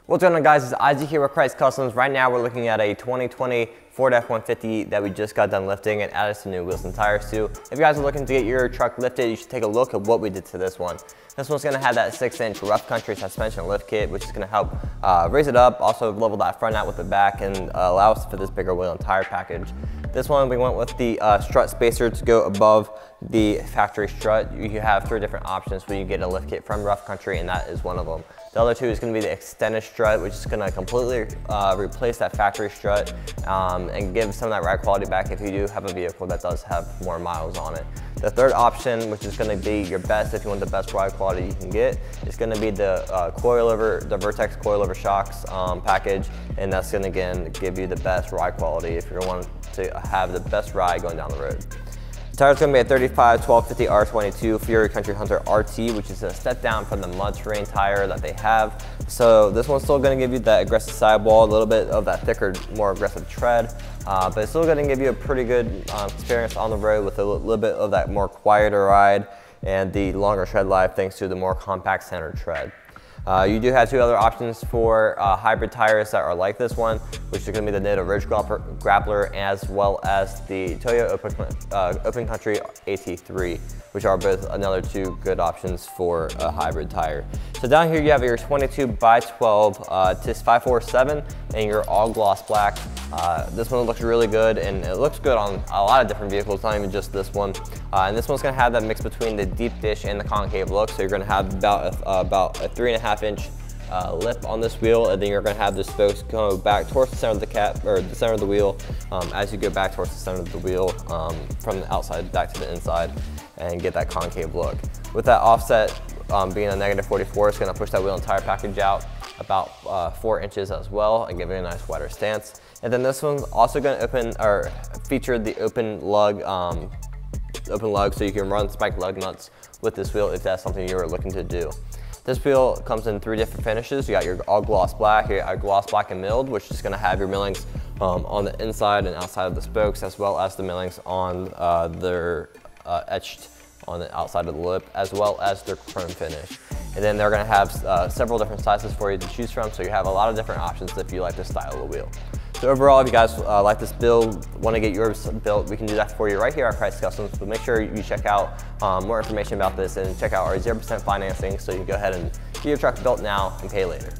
What's going on, guys? It's Isaac here with Krietz Customs. Right now we're looking at a 2020 Ford F-150 that we just got done lifting and added some new wheels and tires to. If you guys are looking to get your truck lifted, you should take a look at what we did to this one. This one's going to have that 6-inch rough country suspension lift kit, which is going to help raise it up, also level that front out with the back, and allow us for this bigger wheel and tire package. This one we went with the strut spacer to go above the factory strut. You have 3 different options where you get a lift kit from rough country, and that is one of them. The other 2 is going to be the extended strut, which is going to completely replace that factory strut and give some of that ride quality back if you do have a vehicle that does have more miles on it. The third option, which is going to be your best if you want the best ride quality you can get, is going to be the Vertex coilover shocks package, and that's going to again give you the best ride quality if you're wanting to have the best ride going down the road. The tire's going to be a 35 1250 R22 Fury Country Hunter RT, which is a step down from the mud terrain tire that they have. So this one's still going to give you that aggressive sidewall, a little bit of that thicker, more aggressive tread, but it's still going to give you a pretty good experience on the road with a little bit of that more quieter ride and the longer tread life thanks to the more compact center tread. You do have 2 other options for hybrid tires that are like this one, which is going to be the Nitto Ridge Grappler as well as the Toyo Open Country AT3, which are both another 2 good options for a hybrid tire. So down here you have your 22x12 TIS 547 and your all gloss black. This one looks really good, and it looks good on a lot of different vehicles, not even just this one. And this one's going to have that mix between the deep dish and the concave look, so you're going to have about a 3.5-inch lip on this wheel, and then you're going to have the spokes go back towards the center of the cap, or the center of the wheel, as you go back towards the center of the wheel from the outside back to the inside, and get that concave look. With that offset being a -44, it's going to push that wheel and tire package out about 4 inches as well and give it a nice wider stance. And then this one's also going to feature the open lug, so you can run spike lug nuts with this wheel if that's something you're looking to do. This wheel comes in 3 different finishes. You got your all gloss black, your gloss black and milled, which is going to have your millings on the inside and outside of the spokes, as well as the millings on their etched on the outside of the lip, as well as their chrome finish. And then they're going to have several different sizes for you to choose from, so you have a lot of different options if you like this style of wheel. So overall, if you guys like this build, want to get yours built, we can do that for you right here at Krietz Customs. But make sure you check out more information about this and check out our 0% financing, so you can go ahead and get your truck built now and pay later.